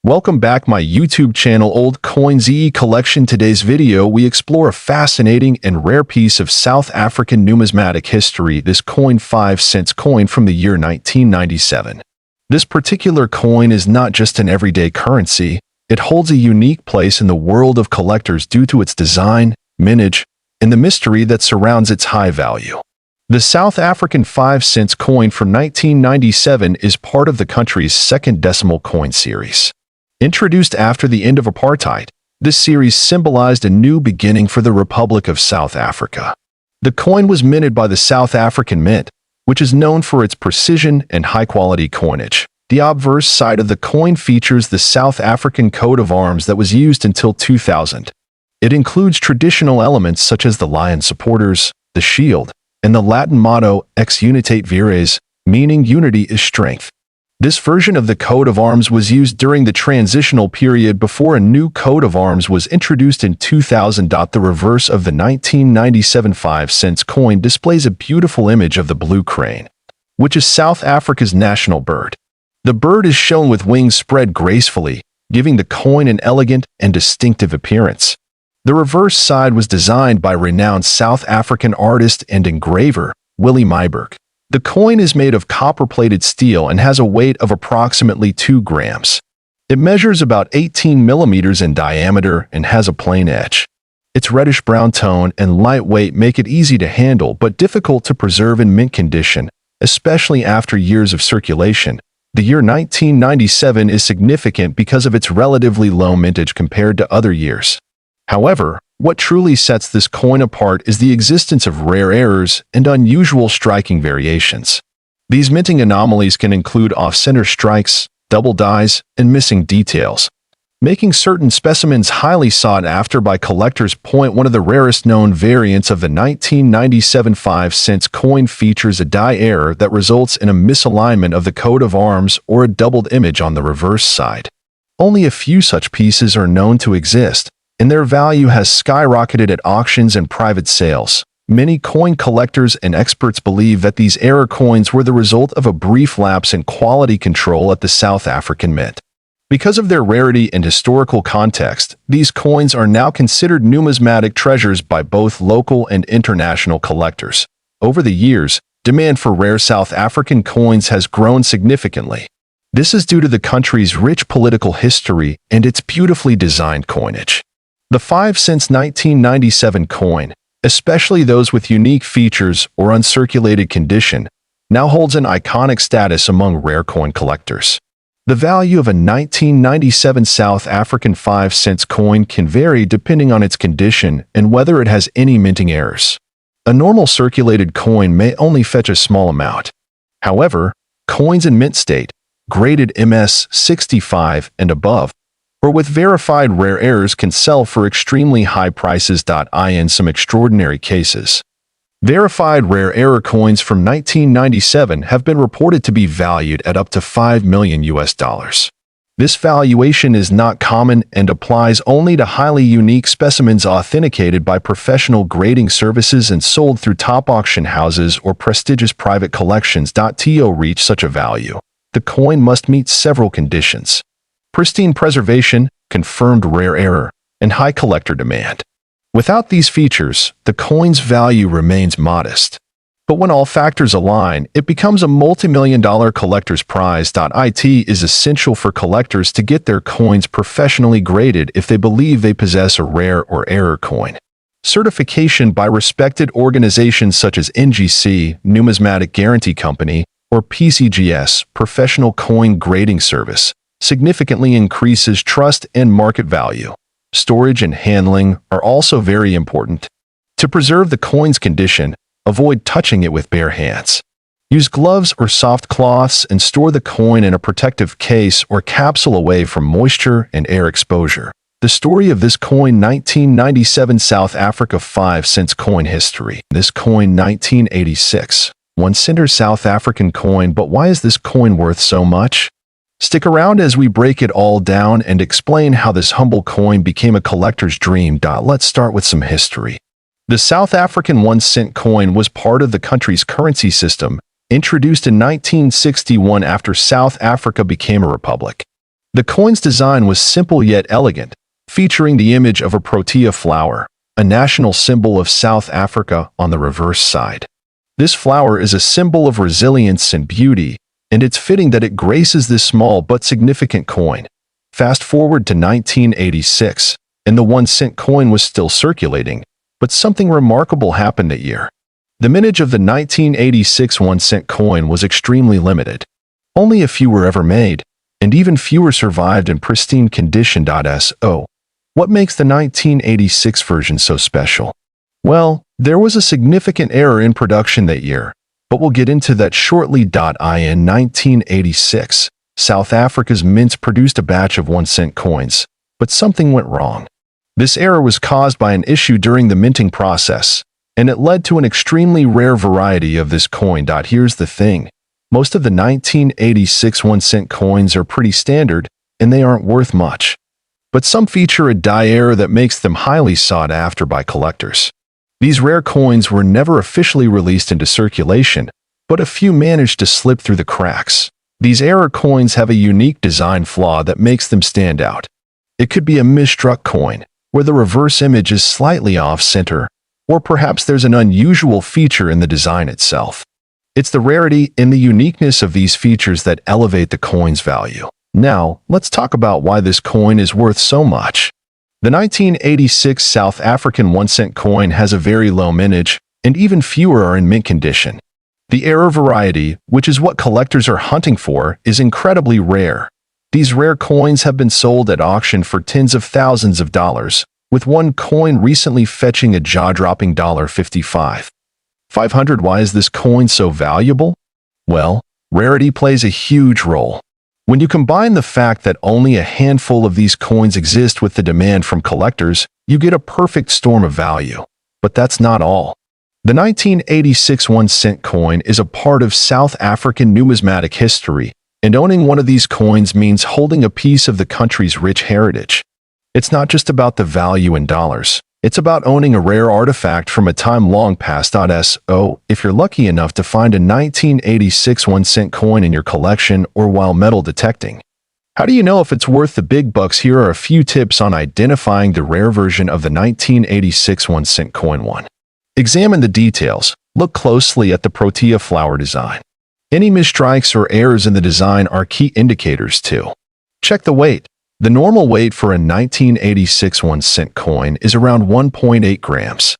Welcome back my YouTube channel Old COIN ZE Collection. Today's video we explore a fascinating and rare piece of South African numismatic history, this coin 5-cent coin from the year 1997. This particular coin is not just an everyday currency, it holds a unique place in the world of collectors due to its design, mintage, and the mystery that surrounds its high value. The South African 5-cent coin from 1997 is part of the country's second decimal coin series. Introduced after the end of apartheid, this series symbolized a new beginning for the Republic of South Africa. The coin was minted by the South African Mint, which is known for its precision and high-quality coinage. The obverse side of the coin features the South African coat of arms that was used until 2000. It includes traditional elements such as the lion supporters, the shield, and the Latin motto Ex Unitate Vires, meaning unity is strength. This version of the coat of arms was used during the transitional period before a new coat of arms was introduced in 2000. The reverse of the 1997 5-cent coin displays a beautiful image of the blue crane, which is South Africa's national bird. The bird is shown with wings spread gracefully, giving the coin an elegant and distinctive appearance. The reverse side was designed by renowned South African artist and engraver, Willie Myburgh. The coin is made of copper-plated steel and has a weight of approximately 2 grams. It measures about 18 millimeters in diameter and has a plain edge. Its reddish-brown tone and light weight make it easy to handle but difficult to preserve in mint condition, especially after years of circulation. The year 1997 is significant because of its relatively low mintage compared to other years. However, what truly sets this coin apart is the existence of rare errors and unusual striking variations. These minting anomalies can include off-center strikes, double dies, and missing details, making certain specimens highly sought after by collectors. One of the rarest known variants of the 1997 5-cent coin features a die error that results in a misalignment of the coat of arms or a doubled image on the reverse side. Only a few such pieces are known to exist, and their value has skyrocketed at auctions and private sales. Many coin collectors and experts believe that these error coins were the result of a brief lapse in quality control at the South African Mint. Because of their rarity and historical context, these coins are now considered numismatic treasures by both local and international collectors. Over the years, demand for rare South African coins has grown significantly. This is due to the country's rich political history and its beautifully designed coinage. The 5-cent 1997 coin, especially those with unique features or uncirculated condition, now holds an iconic status among rare coin collectors. The value of a 1997 South African 5-cent coin can vary depending on its condition and whether it has any minting errors. A normal circulated coin may only fetch a small amount. However, coins in mint state, graded MS 65 and above, or with verified rare errors can sell for extremely high prices. In some extraordinary cases, verified rare error coins from 1997 have been reported to be valued at up to $5 million. This valuation is not common and applies only to highly unique specimens authenticated by professional grading services and sold through top auction houses or prestigious private collections. To reach such a value, the coin must meet several conditions: pristine preservation, confirmed rare error, and high collector demand. Without these features, the coin's value remains modest. But when all factors align, it becomes a multi-million-dollar collector's prize. It is essential for collectors to get their coins professionally graded if they believe they possess a rare or error coin. Certification by respected organizations such as NGC, Numismatic Guarantee Company, or PCGS, Professional Coin Grading Service, significantly increases trust and market value. Storage and handling are also very important. To preserve the coin's condition, avoid touching it with bare hands. Use gloves or soft cloths and store the coin in a protective case or capsule away from moisture and air exposure. The story of this coin: 1997 South Africa 5-cent coin history. This coin 1986. 1-cent South African coin, but why is this coin worth so much? Stick around as we break it all down and explain how this humble coin became a collector's dream. Let's start with some history. The South African 1-cent coin was part of the country's currency system, introduced in 1961 after South Africa became a republic. The coin's design was simple yet elegant, featuring the image of a protea flower, a national symbol of South Africa, on the reverse side. This flower is a symbol of resilience and beauty, and it's fitting that it graces this small but significant coin. Fast forward to 1986, and the 1-cent coin was still circulating, but something remarkable happened that year. The mintage of the 1986 1-cent coin was extremely limited. Only a few were ever made, and even fewer survived in pristine condition. So, what makes the 1986 version so special? Well, there was a significant error in production that year, but we'll get into that shortly. In 1986, South Africa's mints produced a batch of 1-cent coins, but something went wrong. This error was caused by an issue during the minting process, and it led to an extremely rare variety of this coin. Here's the thing. Most of the 1986 1-cent coins are pretty standard, and they aren't worth much. But some feature a die error that makes them highly sought after by collectors. These rare coins were never officially released into circulation, but a few managed to slip through the cracks. These error coins have a unique design flaw that makes them stand out. It could be a misstruck coin, where the reverse image is slightly off-center, or perhaps there's an unusual feature in the design itself. It's the rarity and the uniqueness of these features that elevate the coin's value. Now, let's talk about why this coin is worth so much. The 1986 South African 1-cent coin has a very low mintage, and even fewer are in mint condition. The error variety, which is what collectors are hunting for, is incredibly rare. These rare coins have been sold at auction for tens of thousands of dollars, with one coin recently fetching a jaw-dropping $55,500. Why is this coin so valuable? Well, rarity plays a huge role. When you combine the fact that only a handful of these coins exist with the demand from collectors, you get a perfect storm of value. But that's not all. The 1986 1-cent coin is a part of South African numismatic history, and owning one of these coins means holding a piece of the country's rich heritage. It's not just about the value in dollars. It's about owning a rare artifact from a time long past. So, if you're lucky enough to find a 1986 1-cent coin in your collection or while metal detecting. How do you know if it's worth the big bucks? Here are a few tips on identifying the rare version of the 1986 1-cent coin. 1. Examine the details. Look closely at the protea flower design. Any misstrikes or errors in the design are key indicators. 2. Check the weight. The normal weight for a 1986 1-cent coin is around 1.8 grams.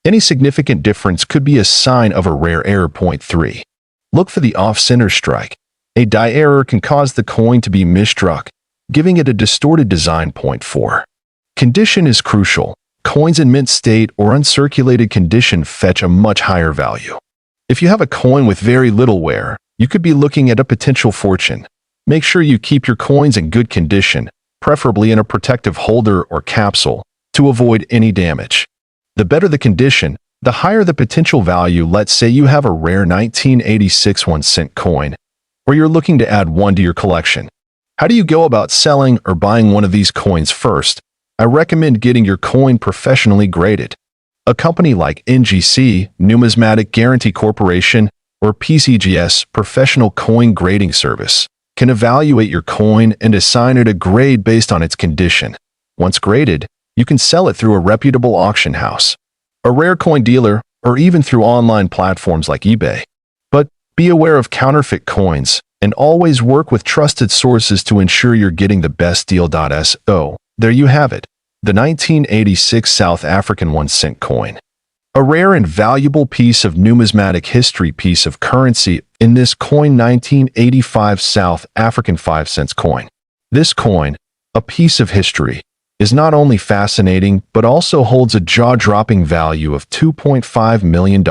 Any significant difference could be a sign of a rare error. 3. Look for the off-center strike. A die error can cause the coin to be misstruck, giving it a distorted design. 4. Condition is crucial. Coins in mint state or uncirculated condition fetch a much higher value. If you have a coin with very little wear, you could be looking at a potential fortune. Make sure you keep your coins in good condition, preferably in a protective holder or capsule, to avoid any damage. The better the condition, the higher the potential value. Let's say you have a rare 1986 1-cent coin, or you're looking to add one to your collection. How do you go about selling or buying one of these coins? First, I recommend getting your coin professionally graded. A company like NGC, Numismatic Guarantee Corporation, or PCGS, Professional Coin Grading Service, can evaluate your coin and assign it a grade based on its condition. Once graded, you can sell it through a reputable auction house, a rare coin dealer, or even through online platforms like eBay. But be aware of counterfeit coins, and always work with trusted sources to ensure you're getting the best deal. So, there you have it, the 1986 South African 1-cent coin. A rare and valuable piece of numismatic history, piece of currency. In this coin, 1985 South African 5-cent coin. This coin, a piece of history, is not only fascinating but also holds a jaw-dropping value of $2.5 million.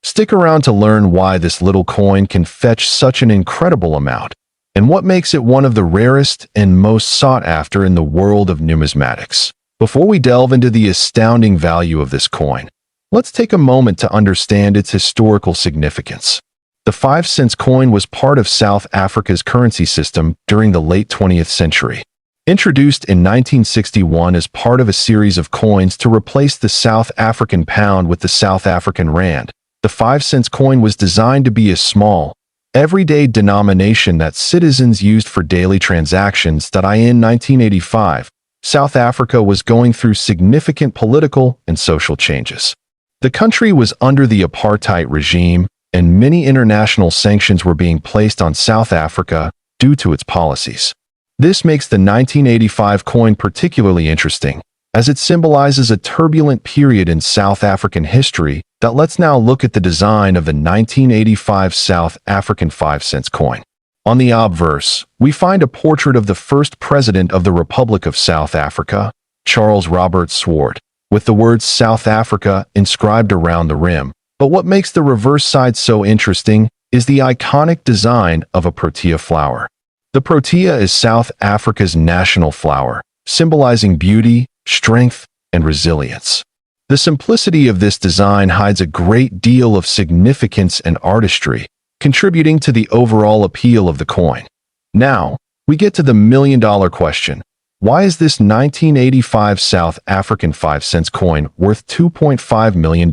Stick around to learn why this little coin can fetch such an incredible amount, and what makes it one of the rarest and most sought after in the world of numismatics. Before we delve into the astounding value of this coin, let's take a moment to understand its historical significance. The 5-cent coin was part of South Africa's currency system during the late 20th century. Introduced in 1961 as part of a series of coins to replace the South African pound with the South African rand, the 5-cent coin was designed to be a small, everyday denomination that citizens used for daily transactions. In 1985, South Africa was going through significant political and social changes. The country was under the apartheid regime, and many international sanctions were being placed on South Africa due to its policies. This makes the 1985 coin particularly interesting, as it symbolizes a turbulent period in South African history. Let's now look at the design of the 1985 South African 5-cent coin. On the obverse, we find a portrait of the first president of the Republic of South Africa, Charles Robert Swart, with the words South Africa inscribed around the rim. But what makes the reverse side so interesting is the iconic design of a protea flower. The protea is South Africa's national flower, symbolizing beauty, strength, and resilience. The simplicity of this design hides a great deal of significance and artistry, contributing to the overall appeal of the coin. Now, we get to the million-dollar question. Why is this 1985 South African 5-cent coin worth $2.5 million?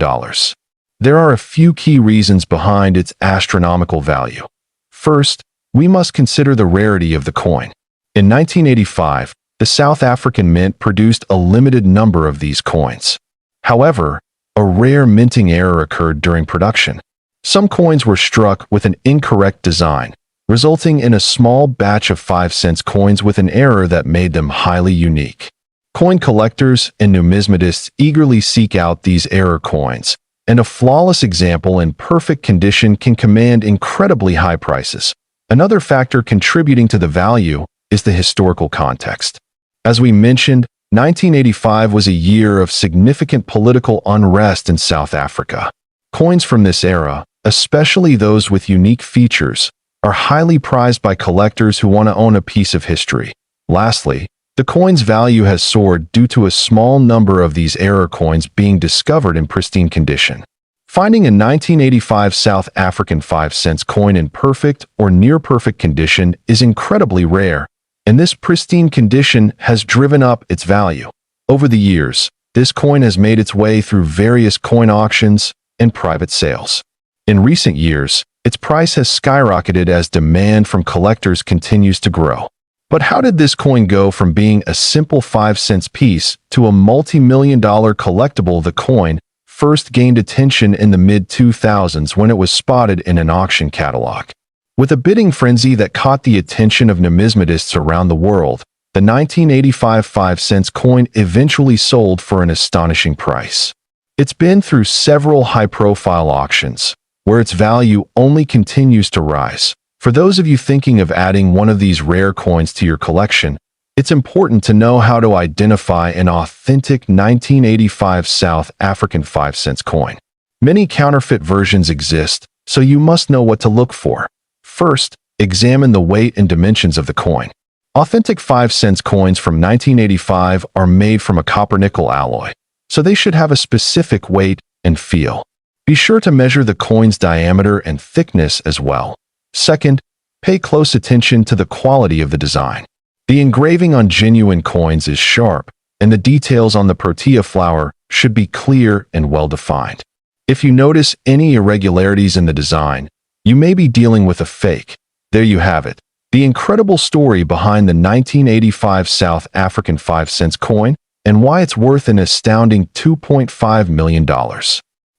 There are a few key reasons behind its astronomical value. First, we must consider the rarity of the coin. In 1985, the South African Mint produced a limited number of these coins. However, a rare minting error occurred during production. Some coins were struck with an incorrect design, resulting in a small batch of 5-cent coins with an error that made them highly unique. Coin collectors and numismatists eagerly seek out these error coins, and a flawless example in perfect condition can command incredibly high prices. Another factor contributing to the value is the historical context. As we mentioned, 1985 was a year of significant political unrest in South Africa. Coins from this era, especially those with unique features, are highly prized by collectors who want to own a piece of history. Lastly, the coin's value has soared due to a small number of these error coins being discovered in pristine condition. Finding a 1985 South African 5-cent coin in perfect or near-perfect condition is incredibly rare, and this pristine condition has driven up its value. Over the years, this coin has made its way through various coin auctions and private sales. In recent years, its price has skyrocketed as demand from collectors continues to grow. But how did this coin go from being a simple 5-cent piece to a multi-million-dollar collectible? The coin first gained attention in the mid-2000s when it was spotted in an auction catalog. With a bidding frenzy that caught the attention of numismatists around the world, the 1985 5-cent coin eventually sold for an astonishing price. It's been through several high-profile auctions, where its value only continues to rise. For those of you thinking of adding one of these rare coins to your collection, it's important to know how to identify an authentic 1985 South African 5-cent coin. Many counterfeit versions exist, so you must know what to look for. First, examine the weight and dimensions of the coin. Authentic 5-cent coins from 1985 are made from a copper-nickel alloy, so they should have a specific weight and feel. Be sure to measure the coin's diameter and thickness as well. Second, pay close attention to the quality of the design. The engraving on genuine coins is sharp, and the details on the protea flower should be clear and well-defined. If you notice any irregularities in the design, you may be dealing with a fake. There you have it, the incredible story behind the 1985 South African 5-cent coin and why it's worth an astounding $2.5 million.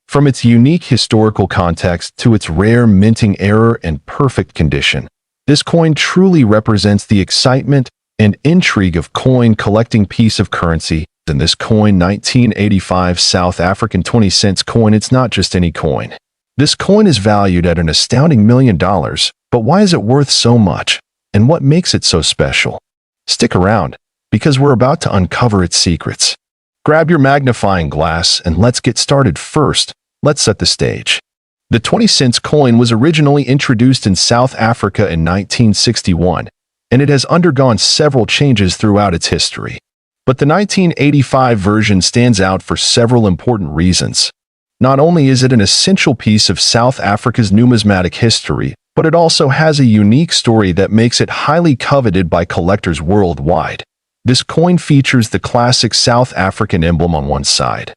From its unique historical context to its rare minting error and perfect condition, this coin truly represents the excitement and intrigue of coin collecting piece of currency. And this coin 1985 South African 20-cent coin, it's not just any coin. This coin is valued at an astounding $1 million, but why is it worth so much? And what makes it so special? Stick around, because we're about to uncover its secrets. Grab your magnifying glass and let's get started. First, let's set the stage. The 20-cent coin was originally introduced in South Africa in 1961, and it has undergone several changes throughout its history. But the 1985 version stands out for several important reasons. Not only is it an essential piece of South Africa's numismatic history, but it also has a unique story that makes it highly coveted by collectors worldwide. This coin features the classic South African emblem on one side,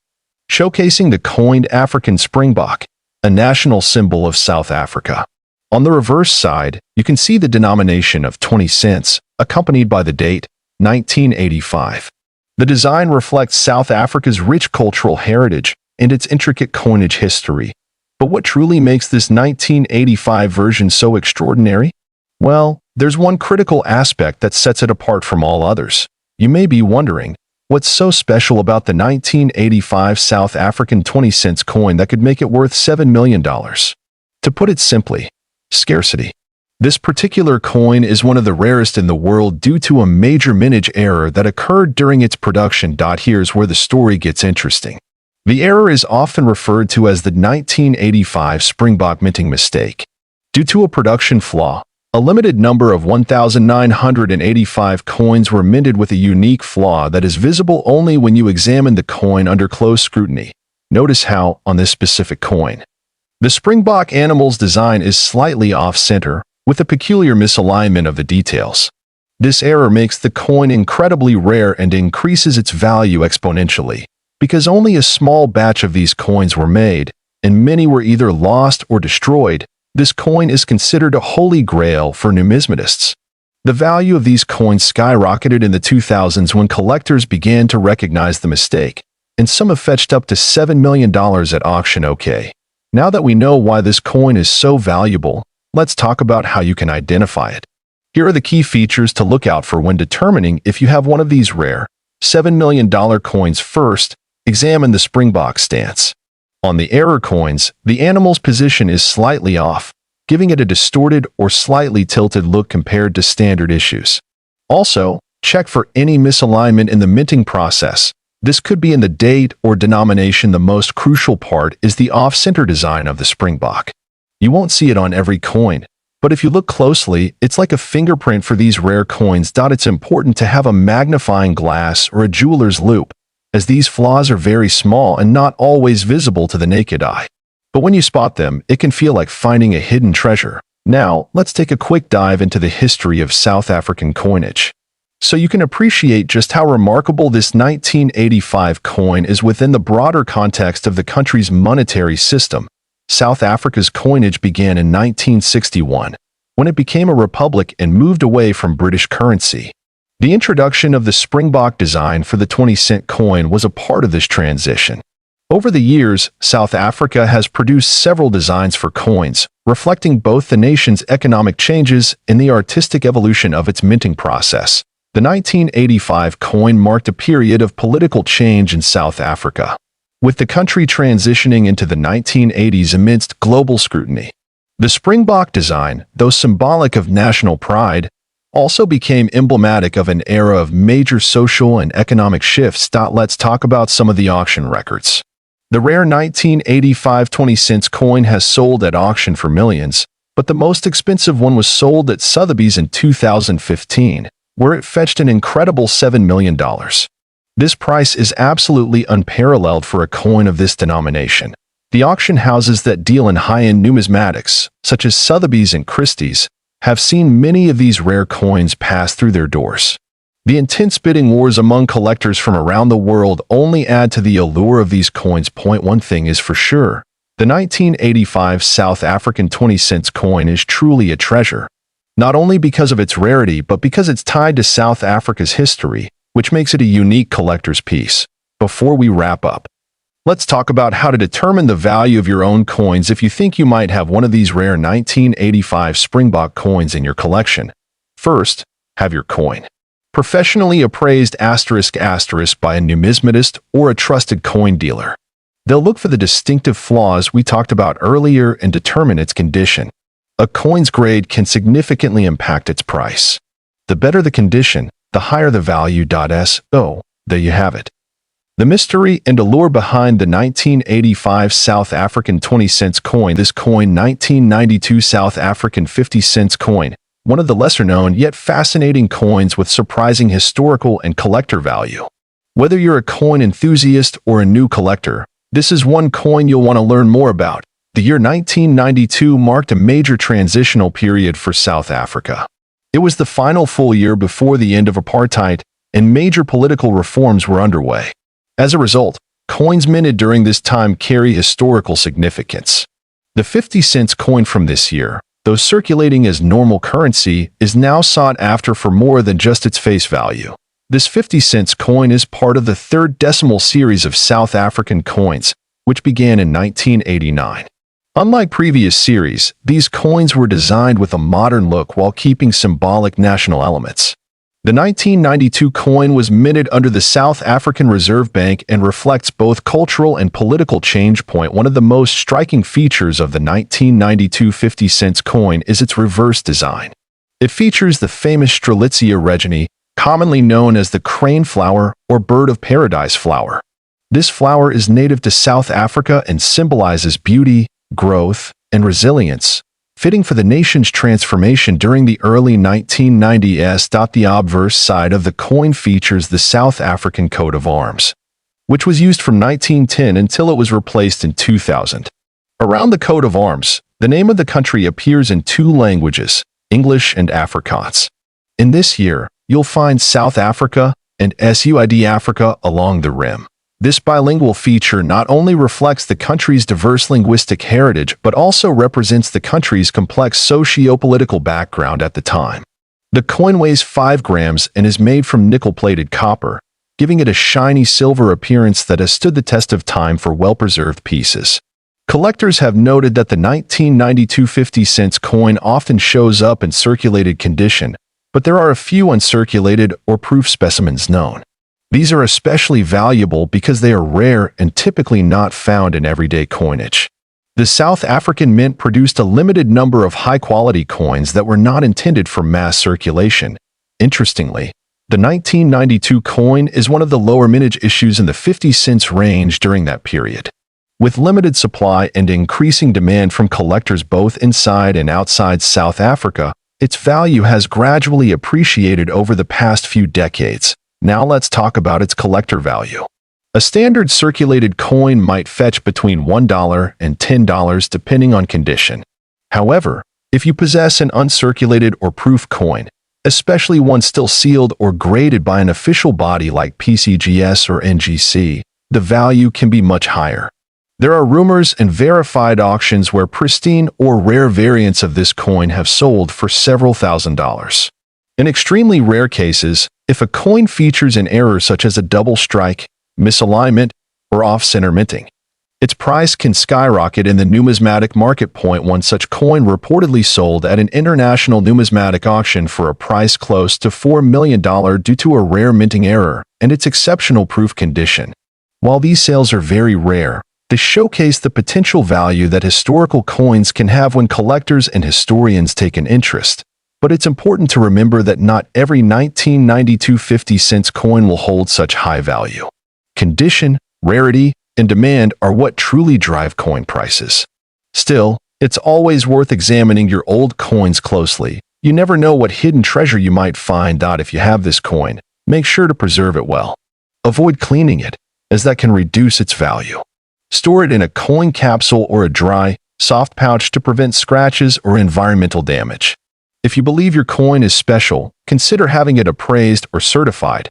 showcasing the coined African springbok, a national symbol of South Africa. On the reverse side, you can see the denomination of 20 cents, accompanied by the date, 1985. The design reflects South Africa's rich cultural heritage and its intricate coinage history. But what truly makes this 1985 version so extraordinary? Well, there's one critical aspect that sets it apart from all others. You may be wondering, what's so special about the 1985 South African 20 cents coin that could make it worth $7 million? To put it simply, scarcity. This particular coin is one of the rarest in the world due to a major mintage error that occurred during its production. Here's where the story gets interesting. The error is often referred to as the 1985 Springbok minting mistake. Due to a production flaw, a limited number of 1,985 coins were minted with a unique flaw that is visible only when you examine the coin under close scrutiny. Notice how, on this specific coin, the Springbok animal's design is slightly off-center, with a peculiar misalignment of the details. This error makes the coin incredibly rare and increases its value exponentially. Because only a small batch of these coins were made, and many were either lost or destroyed, this coin is considered a holy grail for numismatists. The value of these coins skyrocketed in the 2000s when collectors began to recognize the mistake, and some have fetched up to $7 million at auction. Okay, now that we know why this coin is so valuable, let's talk about how you can identify it. Here are the key features to look out for when determining if you have one of these rare $7 million coins. First, examine the Springbok stance. On the error coins, the animal's position is slightly off, giving it a distorted or slightly tilted look compared to standard issues. Also, check for any misalignment in the minting process. This could be in the date or denomination. The most crucial part is the off-center design of the Springbok. You won't see it on every coin, but if you look closely, it's like a fingerprint for these rare coins. It's important to have a magnifying glass or a jeweler's loupe, as these flaws are very small and not always visible to the naked eye. But when you spot them, it can feel like finding a hidden treasure. Now, let's take a quick dive into the history of South African coinage, so you can appreciate just how remarkable this 1985 coin is within the broader context of the country's monetary system. South Africa's coinage began in 1961, when it became a republic and moved away from British currency. The introduction of the Springbok design for the 20-cent coin was a part of this transition. Over the years, South Africa has produced several designs for coins, reflecting both the nation's economic changes and the artistic evolution of its minting process. The 1985 coin marked a period of political change in South Africa, with the country transitioning into the 1980s amidst global scrutiny. The Springbok design, though symbolic of national pride, also became emblematic of an era of major social and economic shifts. Let's talk about some of the auction records. The rare 1985 20-cent coin has sold at auction for millions, but the most expensive one was sold at Sotheby's in 2015, where it fetched an incredible $7 million. This price is absolutely unparalleled for a coin of this denomination. The auction houses that deal in high-end numismatics, such as Sotheby's and Christie's, have seen many of these rare coins pass through their doors. The intense bidding wars among collectors from around the world only add to the allure of these coins. One thing is for sure, the 1985 South African 20-cent coin is truly a treasure, not only because of its rarity but because it's tied to South Africa's history, which makes it a unique collector's piece. Before we wrap up, let's talk about how to determine the value of your own coins if you think you might have one of these rare 1985 Springbok coins in your collection. First, have your coin professionally appraised *** by a numismatist or a trusted coin dealer. They'll look for the distinctive flaws we talked about earlier and determine its condition. A coin's grade can significantly impact its price. The better the condition, the higher the value. So, there you have it. The mystery and allure behind the 1985 South African 20-cent coin. This coin, 1992 South African 50-cent coin, one of the lesser-known yet fascinating coins with surprising historical and collector value. Whether you're a coin enthusiast or a new collector, this is one coin you'll want to learn more about. The year 1992 marked a major transitional period for South Africa. It was the final full year before the end of apartheid, and major political reforms were underway. As a result, coins minted during this time carry historical significance. The 50-cent coin from this year, though circulating as normal currency, is now sought after for more than just its face value. This 50-cent coin is part of the third decimal series of South African coins, which began in 1989. Unlike previous series, these coins were designed with a modern look while keeping symbolic national elements. The 1992 coin was minted under the South African Reserve Bank and reflects both cultural and political change. One of the most striking features of the 1992 50-cent coin is its reverse design. It features the famous Strelitzia reginae, commonly known as the crane flower or bird of paradise flower. This flower is native to South Africa and symbolizes beauty, growth, and resilience, fitting for the nation's transformation during the early 1990s. The obverse side of the coin features the South African coat of arms, which was used from 1910 until it was replaced in 2000. Around the coat of arms, the name of the country appears in two languages, English and Afrikaans. In this year, you'll find South Africa and SUID Africa along the rim. This bilingual feature not only reflects the country's diverse linguistic heritage but also represents the country's complex socio-political background at the time. The coin weighs 5 grams and is made from nickel-plated copper, giving it a shiny silver appearance that has stood the test of time for well-preserved pieces. Collectors have noted that the 1992 50-cent coin often shows up in circulated condition, but there are a few uncirculated or proof specimens known. These are especially valuable because they are rare and typically not found in everyday coinage. The South African Mint produced a limited number of high-quality coins that were not intended for mass circulation. Interestingly, the 1992 coin is one of the lower mintage issues in the 50 cents range during that period. With limited supply and increasing demand from collectors both inside and outside South Africa, its value has gradually appreciated over the past few decades. Now let's talk about its collector value. A standard circulated coin might fetch between $1 and $10 depending on condition. However, if you possess an uncirculated or proof coin, especially one still sealed or graded by an official body like PCGS or NGC, the value can be much higher. There are rumors and verified auctions where pristine or rare variants of this coin have sold for several $1,000s. In extremely rare cases, if a coin features an error such as a double strike, misalignment, or off-center minting, its price can skyrocket in the numismatic market. One such coin reportedly sold at an international numismatic auction for a price close to $4 million due to a rare minting error and its exceptional proof condition. While these sales are very rare, they showcase the potential value that historical coins can have when collectors and historians take an interest. But it's important to remember that not every 1992 50-cent coin will hold such high value. Condition, rarity, and demand are what truly drive coin prices. Still, it's always worth examining your old coins closely. You never know what hidden treasure you might find. If you have this coin, make sure to preserve it well. Avoid cleaning it, as that can reduce its value. Store it in a coin capsule or a dry, soft pouch to prevent scratches or environmental damage. If you believe your coin is special, consider having it appraised or certified.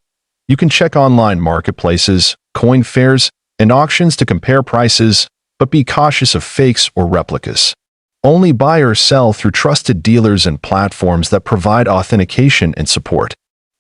You can check online marketplaces, coin fairs, and auctions to compare prices, but be cautious of fakes or replicas. Only buy or sell through trusted dealers and platforms that provide authentication and support.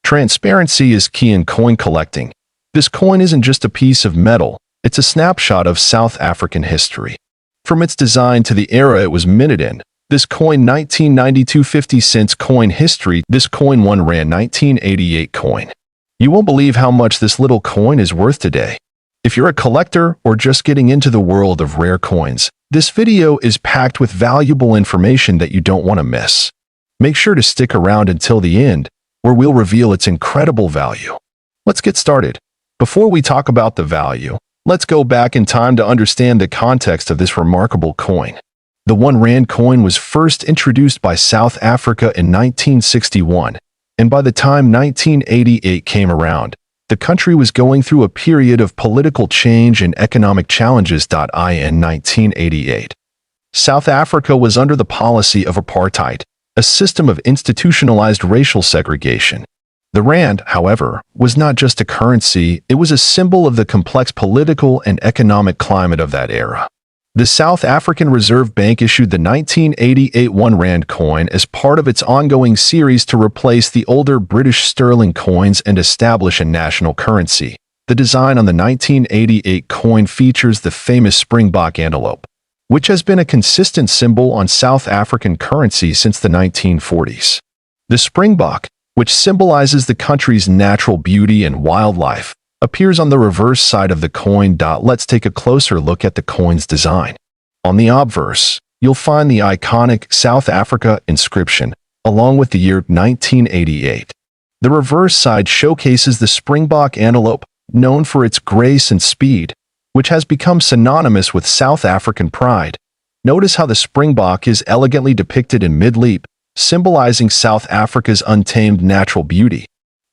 Transparency is key in coin collecting. This coin isn't just a piece of metal, it's a snapshot of South African history. From its design to the era it was minted in, this coin 1992 50-cent coin history, this coin 1 Rand 1988 coin. You won't believe how much this little coin is worth today. If you're a collector or just getting into the world of rare coins, this video is packed with valuable information that you don't want to miss. Make sure to stick around until the end, where we'll reveal its incredible value. Let's get started. Before we talk about the value, let's go back in time to understand the context of this remarkable coin. The 1 Rand coin was first introduced by South Africa in 1961, and by the time 1988 came around, the country was going through a period of political change and economic challenges. In 1988, South Africa was under the policy of apartheid, a system of institutionalized racial segregation. The rand, however, was not just a currency, it was a symbol of the complex political and economic climate of that era. The South African Reserve Bank issued the 1988 1 Rand coin as part of its ongoing series to replace the older British sterling coins and establish a national currency. The design on the 1988 coin features the famous Springbok antelope, which has been a consistent symbol on South African currency since the 1940s. The Springbok, which symbolizes the country's natural beauty and wildlife, appears on the reverse side of the coin. Let's take a closer look at the coin's design. On the obverse, you'll find the iconic South Africa inscription, along with the year 1988. The reverse side showcases the Springbok antelope, known for its grace and speed, which has become synonymous with South African pride. Notice how the Springbok is elegantly depicted in mid-leap, symbolizing South Africa's untamed natural beauty.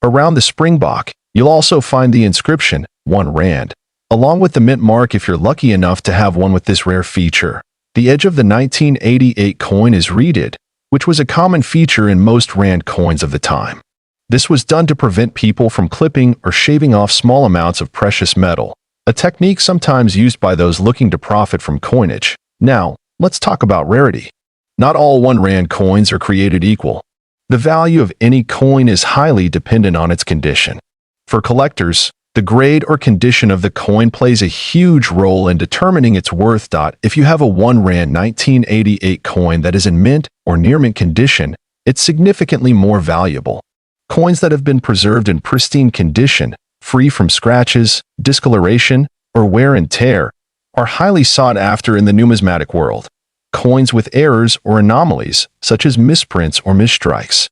Around the Springbok, you'll also find the inscription, 1 Rand, along with the mint mark if you're lucky enough to have one with this rare feature. The edge of the 1988 coin is reeded, which was a common feature in most Rand coins of the time. This was done to prevent people from clipping or shaving off small amounts of precious metal, a technique sometimes used by those looking to profit from coinage. Now, let's talk about rarity. Not all 1 Rand coins are created equal. The value of any coin is highly dependent on its condition. For collectors, the grade or condition of the coin plays a huge role in determining its worth. If you have a 1 Rand 1988 coin that is in mint or near mint condition, it's significantly more valuable. Coins that have been preserved in pristine condition, free from scratches, discoloration, or wear and tear, are highly sought after in the numismatic world. Coins with errors or anomalies, such as misprints or misstrikes,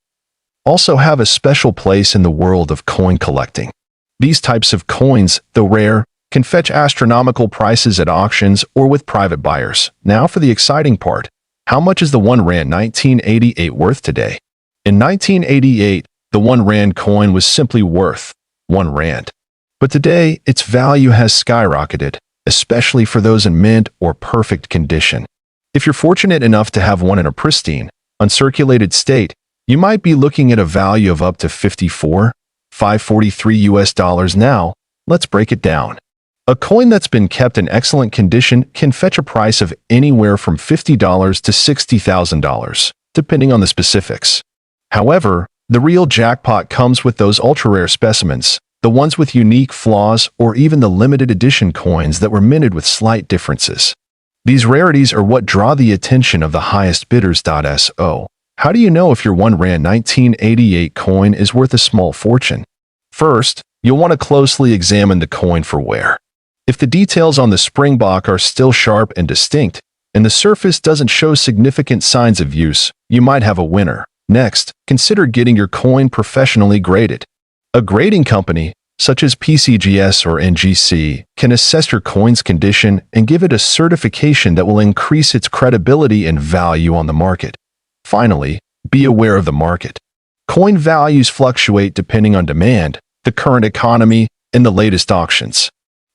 also have a special place in the world of coin collecting. These types of coins, though rare, can fetch astronomical prices at auctions or with private buyers. Now for the exciting part. How much is the 1 Rand 1988 worth today? In 1988, the 1 Rand coin was simply worth 1 Rand. But today, its value has skyrocketed, especially for those in mint or perfect condition. If you're fortunate enough to have one in a pristine, uncirculated state, you might be looking at a value of up to $54,543 now. Let's break it down. A coin that's been kept in excellent condition can fetch a price of anywhere from $50 to $60,000, depending on the specifics. However, the real jackpot comes with those ultra-rare specimens, the ones with unique flaws or even the limited edition coins that were minted with slight differences. These rarities are what draw the attention of the highest bidders. So, how do you know if your 1 Rand 1988 coin is worth a small fortune? First, you'll want to closely examine the coin for wear. If the details on the Springbok are still sharp and distinct, and the surface doesn't show significant signs of use, you might have a winner. Next, consider getting your coin professionally graded. A grading company, such as PCGS or NGC, can assess your coin's condition and give it a certification that will increase its credibility and value on the market. Finally, be aware of the market. Coin values fluctuate depending on demand, the current economy, and the latest auctions.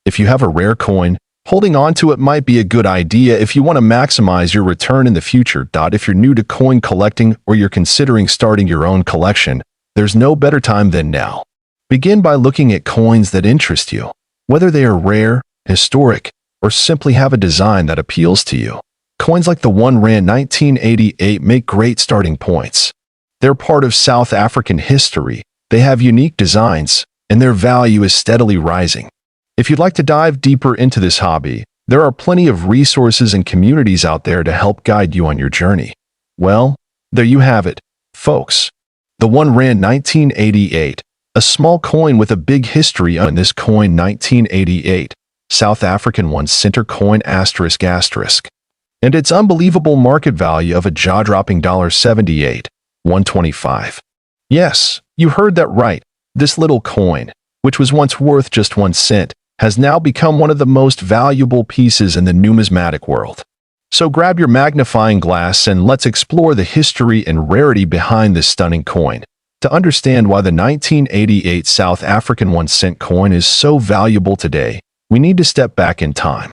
If you have a rare coin, holding on to it might be a good idea if you want to maximize your return in the future. If you're new to coin collecting or you're considering starting your own collection, there's no better time than now. Begin by looking at coins that interest you, whether they are rare, historic, or simply have a design that appeals to you. Coins like the 1 Rand 1988 make great starting points. They're part of South African history, they have unique designs, and their value is steadily rising. If you'd like to dive deeper into this hobby, there are plenty of resources and communities out there to help guide you on your journey. Well, there you have it, folks. The 1 Rand 1988, a small coin with a big history on this coin 1988, South African 1 center coin ***, and its unbelievable market value of a jaw-dropping $78, $125. Yes, you heard that right. This little coin, which was once worth just 1 cent, has now become one of the most valuable pieces in the numismatic world. So grab your magnifying glass and let's explore the history and rarity behind this stunning coin. To understand why the 1988 South African 1 cent coin is so valuable today, we need to step back in time.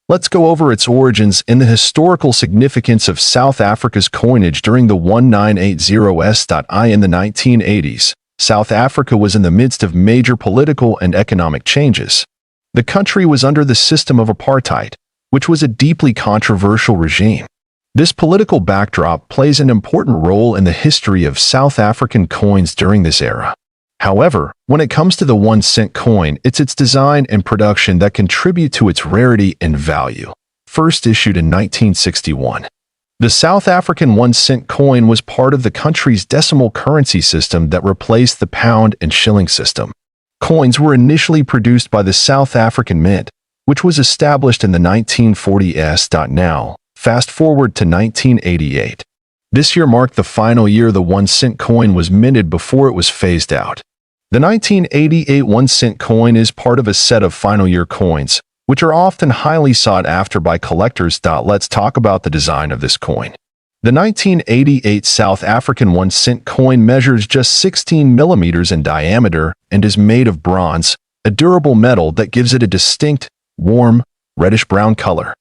Let's go over its origins and the historical significance of South Africa's coinage during the 1980s. In the 1980s, South Africa was in the midst of major political and economic changes. The country was under the system of apartheid, which was a deeply controversial regime. This political backdrop plays an important role in the history of South African coins during this era. However, when it comes to the 1-cent coin, it's its design and production that contribute to its rarity and value. First issued in 1961. The South African 1-cent coin was part of the country's decimal currency system that replaced the pound and shilling system. Coins were initially produced by the South African Mint, which was established in the 1940s. Now, fast forward to 1988. This year marked the final year the 1-cent coin was minted before it was phased out. The 1988 1-cent coin is part of a set of final year coins, which are often highly sought after by collectors. Let's talk about the design of this coin. The 1988 South African 1-cent coin measures just 16 millimeters in diameter and is made of bronze, a durable metal that gives it a distinct, warm, reddish-brown color.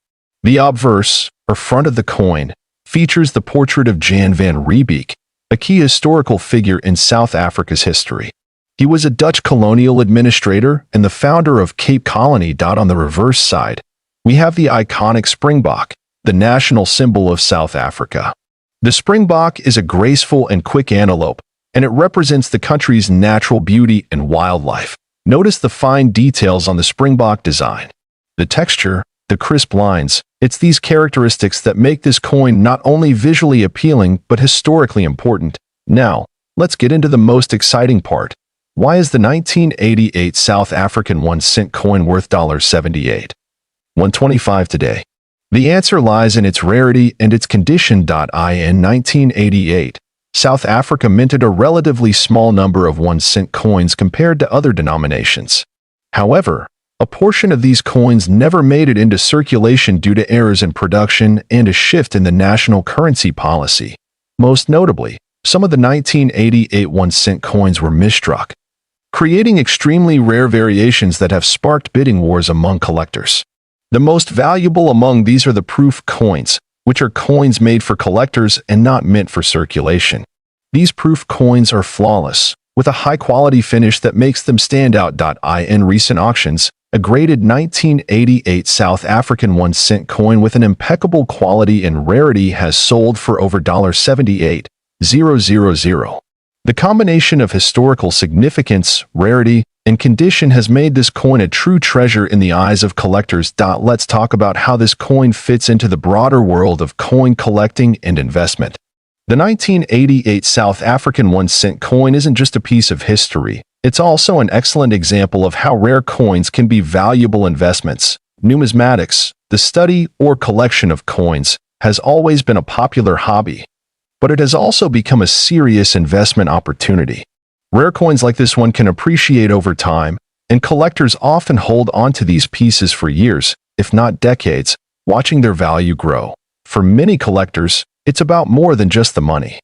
The obverse, or front of the coin, features the portrait of Jan van Riebeeck, a key historical figure in South Africa's history. He was a Dutch colonial administrator and the founder of Cape Colony. On the reverse side, we have the iconic springbok, the national symbol of South Africa. The springbok is a graceful and quick antelope, and it represents the country's natural beauty and wildlife. Notice the fine details on the springbok design. The texture, the crisp lines, it's these characteristics that make this coin not only visually appealing but historically important. Now, let's get into the most exciting part. Why is the 1988 South African 1-cent coin worth $78, $125 today? The answer lies in its rarity and its condition. In 1988, South Africa minted a relatively small number of 1-cent coins compared to other denominations. However, a portion of these coins never made it into circulation due to errors in production and a shift in the national currency policy. Most notably, some of the 1988 1-cent coins were misstruck, creating extremely rare variations that have sparked bidding wars among collectors. The most valuable among these are the proof coins, which are coins made for collectors and not meant for circulation. These proof coins are flawless, with a high-quality finish that makes them stand out. In recent auctions, a graded 1988 South African 1-cent coin with an impeccable quality and rarity has sold for over $78,000. The combination of historical significance, rarity, and condition has made this coin a true treasure in the eyes of collectors. Let's talk about how this coin fits into the broader world of coin collecting and investment. The 1988 South African 1-cent coin isn't just a piece of history, it's also an excellent example of how rare coins can be valuable investments. Numismatics, the study or collection of coins, has always been a popular hobby, but it has also become a serious investment opportunity. Rare coins like this one can appreciate over time, and collectors often hold onto these pieces for years, if not decades, watching their value grow. For many collectors, it's about more than just the money.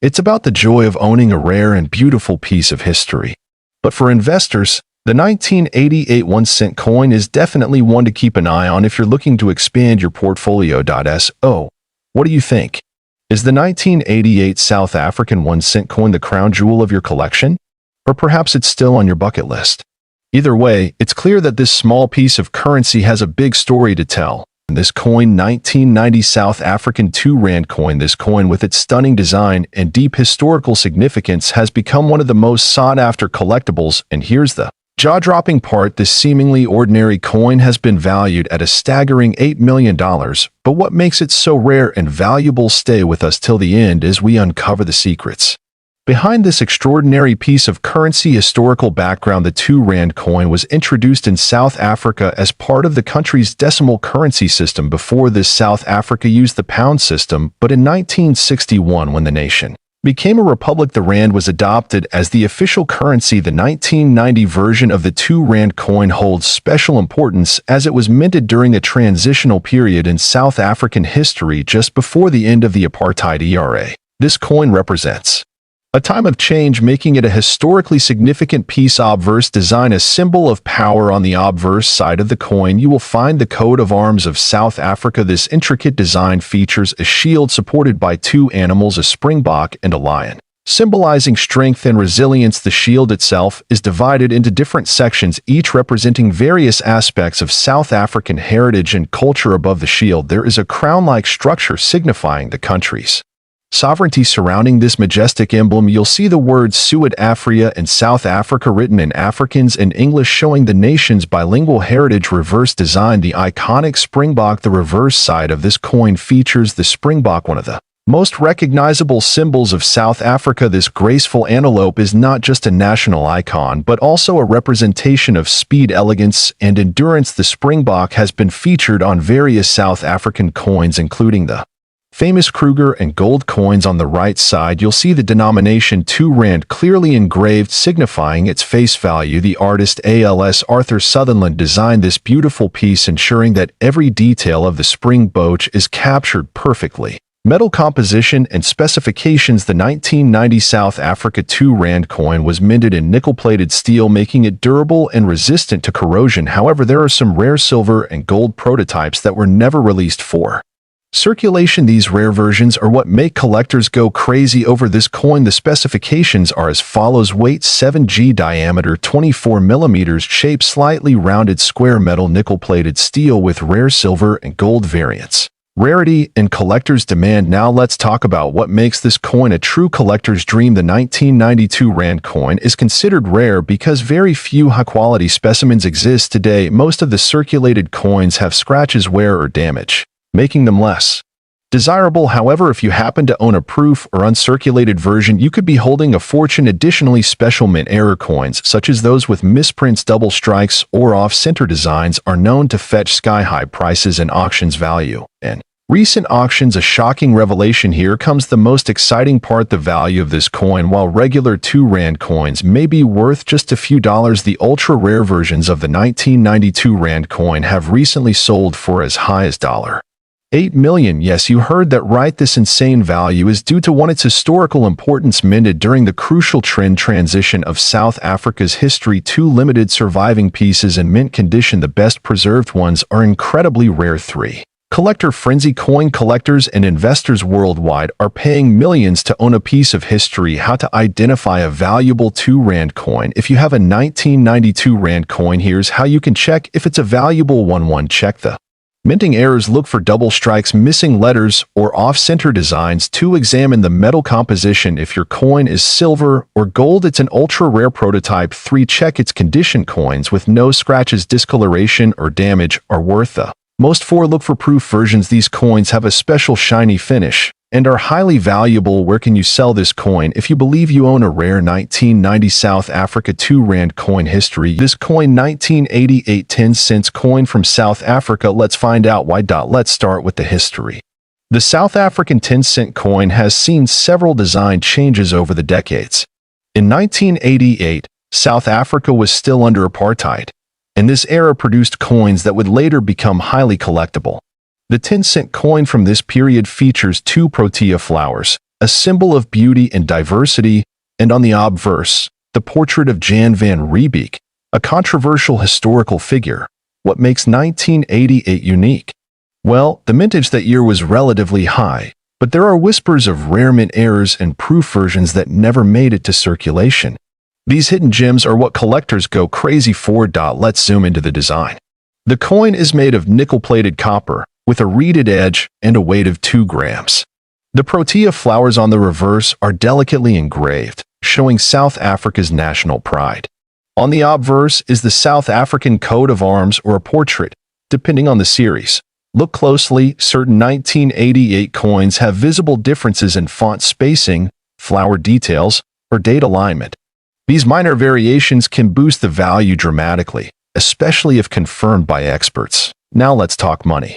It's about the joy of owning a rare and beautiful piece of history. But for investors, the 1988 1-cent coin is definitely one to keep an eye on if you're looking to expand your portfolio. So, what do you think? Is the 1988 South African 1-cent coin the crown jewel of your collection? Or perhaps it's still on your bucket list? Either way, it's clear that this small piece of currency has a big story to tell. This coin, 1990 South African 2 Rand coin, this coin with its stunning design and deep historical significance has become one of the most sought-after collectibles, and here's the jaw-dropping part: this seemingly ordinary coin has been valued at a staggering $8 million, but what makes it so rare and valuable? Stay with us till the end as we uncover the secrets behind this extraordinary piece of currency. Historical background: the 2 Rand coin was introduced in South Africa as part of the country's decimal currency system. Before this, South Africa used the pound system, but in 1961, when the nation became a republic, the rand was adopted as the official currency. The 1990 version of the 2 Rand coin holds special importance as it was minted during a transitional period in South African history just before the end of the apartheid era. This coin represents a time of change, making it a historically significant piece. Obverse design: a symbol of power. On the obverse side of the coin, you will find the coat of arms of South Africa. This intricate design features a shield supported by 2 animals, a springbok and a lion. Symbolizing strength and resilience, the shield itself is divided into different sections, each representing various aspects of South African heritage and culture. Above the shield, there is a crown-like structure signifying the country's sovereignty. Surrounding this majestic emblem, you'll see the words Suid-Afrika and South Africa written in Afrikaans and English, showing the nation's bilingual heritage. Reverse design, the iconic springbok. The reverse side of this coin features the springbok, one of the most recognizable symbols of South Africa. This graceful antelope is not just a national icon, but also a representation of speed, elegance, and endurance. The springbok has been featured on various South African coins, including the famous Kruger and gold coins. On the right side, you'll see the denomination R2 clearly engraved, signifying its face value. The artist ALS Arthur Sutherland designed this beautiful piece, ensuring that every detail of the springbok is captured perfectly. Metal composition and specifications. The 1990 South Africa R2 coin was minted in nickel-plated steel, making it durable and resistant to corrosion. However, there are some rare silver and gold prototypes that were never released for circulation. These rare versions are what make collectors go crazy over this coin. The specifications are as follows: weight 7g, diameter 24 mm, shape slightly rounded square, metal nickel-plated steel with rare silver and gold variants. Rarity and collector's demand. Now let's talk about what makes this coin a true collector's dream. The 1992 Rand coin is considered rare because very few high-quality specimens exist today. Most of the circulated coins have scratches, wear, or damage, making them less desirable. However, if you happen to own a proof or uncirculated version, you could be holding a fortune. Additionally, special mint error coins, such as those with misprints, double strikes, or off-center designs, are known to fetch sky-high prices and auctions value. And recent auctions, a shocking revelation. Here comes the most exciting part: the value of this coin. While regular R2 coins may be worth just a few dollars, the ultra-rare versions of the 1992 Rand coin have recently sold for as high as $8 million. Yes, you heard that right. This insane value is due to one, its historical importance, minted during the crucial trend transition of South Africa's history. 2, limited surviving pieces in mint condition. The best preserved ones are incredibly rare. 3, collector frenzy. Coin collectors and investors worldwide are paying millions to own a piece of history. How to identify a valuable R2 coin. If you have a 1992 Rand coin, here's how you can check if it's a valuable one. 1, check the minting errors. Look for double strikes, missing letters, or off-center designs. 2, examine the metal composition. If your coin is silver or gold, it's an ultra-rare prototype. 3, check its condition. Coins with no scratches, discoloration, or damage are worth the most. 4, look for proof versions. These coins have a special shiny finish and are highly valuable. Where can you sell this coin? If you believe you own a rare 1990 South Africa R2 coin. History. This coin, 1988 10-cent coin from South Africa. Let's find out why. Let's start with the history. The South African 10-cent coin has seen several design changes over the decades. In 1988, South Africa was still under apartheid, and this era produced coins that would later become highly collectible. The 10-cent coin from this period features 2 protea flowers, a symbol of beauty and diversity, and on the obverse, the portrait of Jan van Riebeeck, a controversial historical figure. What makes 1988 unique? Well, the mintage that year was relatively high, but there are whispers of rare mint errors and proof versions that never made it to circulation. These hidden gems are what collectors go crazy for. Let's zoom into the design. The coin is made of nickel-plated copper, with a reeded edge and a weight of 2 grams. The protea flowers on the reverse are delicately engraved, showing South Africa's national pride. On the obverse is the South African coat of arms or a portrait, depending on the series. Look closely. Certain 1988 coins have visible differences in font spacing, flower details, or date alignment. These minor variations can boost the value dramatically, especially if confirmed by experts. Now let's talk money.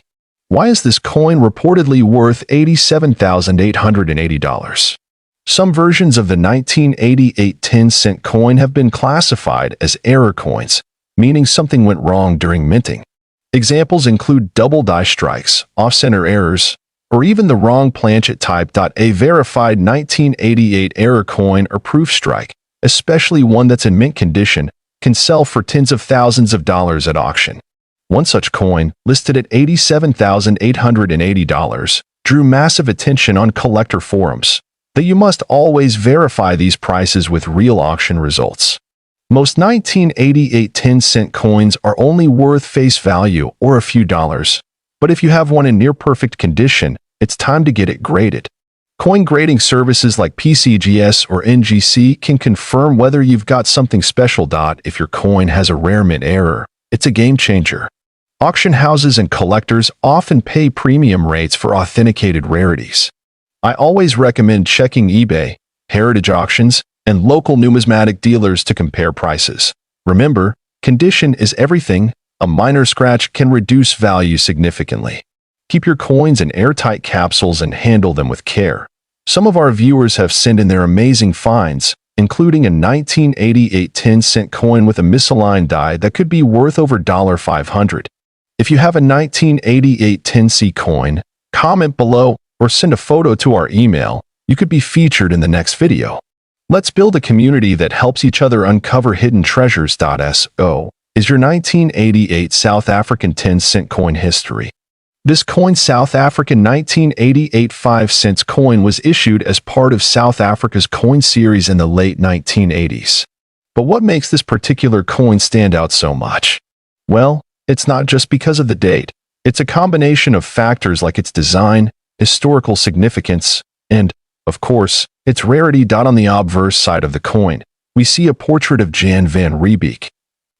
Why is this coin reportedly worth $87,880? Some versions of the 1988 10-cent coin have been classified as error coins, meaning something went wrong during minting. Examples include double die strikes, off-center errors, or even the wrong planchet type. A verified 1988 error coin or proof strike, especially one that's in mint condition, can sell for tens of thousands of dollars at auction. One such coin, listed at $87,880, drew massive attention on collector forums. that you must always verify these prices with real auction results. Most 1988 10-cent coins are only worth face value or a few dollars, but if you have one in near-perfect condition, it's time to get it graded. Coin grading services like PCGS or NGC can confirm whether you've got something special. If your coin has a rare mint error, it's a game changer. Auction houses and collectors often pay premium rates for authenticated rarities. I always recommend checking eBay, heritage auctions, and local numismatic dealers to compare prices. Remember, condition is everything. A minor scratch can reduce value significantly. Keep your coins in airtight capsules and handle them with care. Some of our viewers have sent in their amazing finds, including a 1988 10-cent coin with a misaligned die that could be worth over $500. If you have a 1988 10C coin, comment below or send a photo to our email. You could be featured in the next video. Let's build a community that helps each other uncover hidden treasures. So, is your 1988 South African 10-cent coin history. This coin, South African 1988 5-cent coin, was issued as part of South Africa's coin series in the late 1980s. But what makes this particular coin stand out so much? Well, it's not just because of the date. It's a combination of factors like its design, historical significance, and, of course, its rarity. On the obverse side of the coin, we see a portrait of Jan van Riebeeck,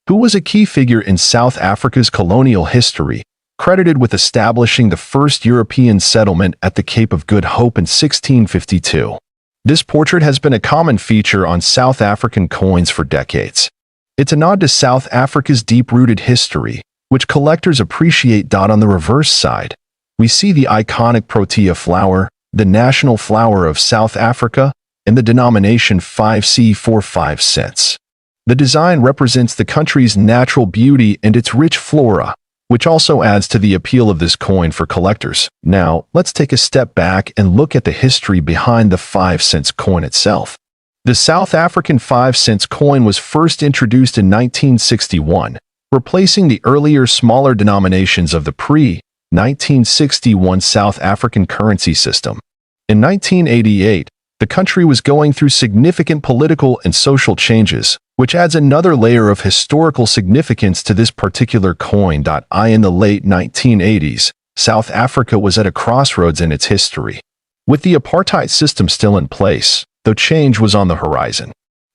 who was a key figure in South Africa's colonial history, credited with establishing the first European settlement at the Cape of Good Hope in 1652. This portrait has been a common feature on South African coins for decades. It's a nod to South Africa's deep-rooted history, which collectors appreciate. On the reverse side, we see the iconic Protea flower, the national flower of South Africa, and the denomination 5C for 5 cents. The design represents the country's natural beauty and its rich flora, which also adds to the appeal of this coin for collectors. Now, let's take a step back and look at the history behind the 5-cent coin itself. The South African 5-cent coin was first introduced in 1961, replacing the earlier smaller denominations of the pre-1961 South African currency system. In 1988, the country was going through significant political and social changes, which adds another layer of historical significance to this particular coin. In the late 1980s, South Africa was at a crossroads in its history. With the apartheid system still in place, though change was on the horizon.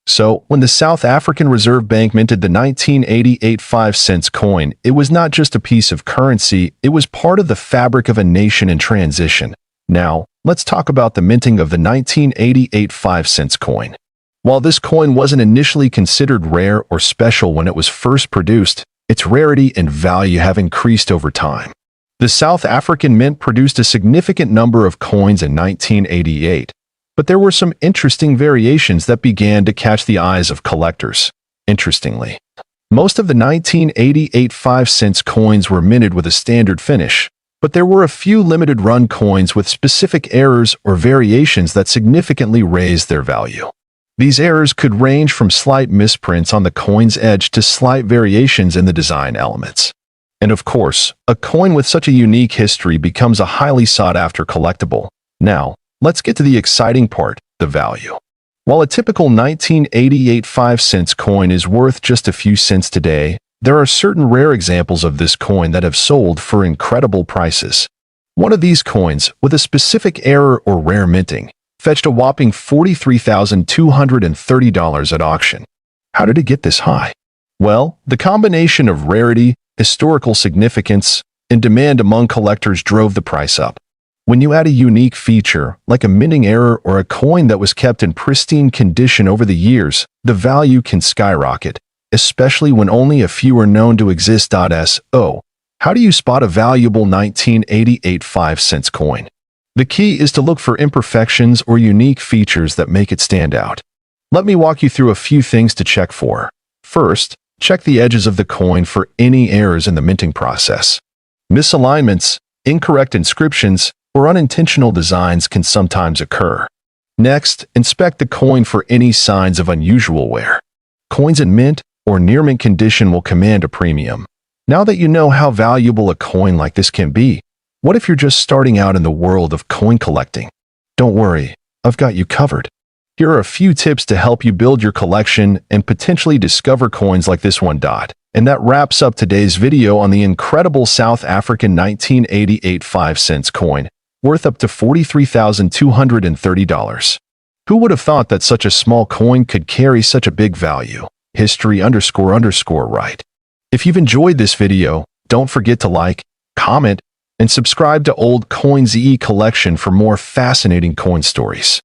So, when the South African Reserve Bank minted the 1988 5-cent coin, it was not just a piece of currency, it was part of the fabric of a nation in transition. Now, let's talk about the minting of the 1988 5-cent coin. While this coin wasn't initially considered rare or special when it was first produced, its rarity and value have increased over time. The South African Mint produced a significant number of coins in 1988, but there were some interesting variations that began to catch the eyes of collectors. Interestingly, most of the 1988 5-cent coins were minted with a standard finish, but there were a few limited-run coins with specific errors or variations that significantly raised their value. These errors could range from slight misprints on the coin's edge to slight variations in the design elements. And of course, a coin with such a unique history becomes a highly sought-after collectible. Now, let's get to the exciting part, the value. While a typical 1988 5-cent coin is worth just a few cents today, there are certain rare examples of this coin that have sold for incredible prices. One of these coins, with a specific error or rare minting, fetched a whopping $43,230 at auction. How did it get this high? Well, the combination of rarity, historical significance, and demand among collectors drove the price up. When you add a unique feature, like a minting error or a coin that was kept in pristine condition over the years, the value can skyrocket, especially when only a few are known to exist. So, how do you spot a valuable 1988 5-cent coin? The key is to look for imperfections or unique features that make it stand out. Let me walk you through a few things to check for. First, check the edges of the coin for any errors in the minting process. Misalignments, incorrect inscriptions, or unintentional designs can sometimes occur. Next, inspect the coin for any signs of unusual wear. Coins in mint or near mint condition will command a premium. Now that you know how valuable a coin like this can be, what if you're just starting out in the world of coin collecting? Don't worry, I've got you covered. Here are a few tips to help you build your collection and potentially discover coins like this one. And that wraps up today's video on the incredible South African 1988 5-cent coin, worth up to $43,230. Who would have thought that such a small coin could carry such a big value? History__right. If you've enjoyed this video, don't forget to like, comment, and subscribe to Old COIN ZE Collection for more fascinating coin stories.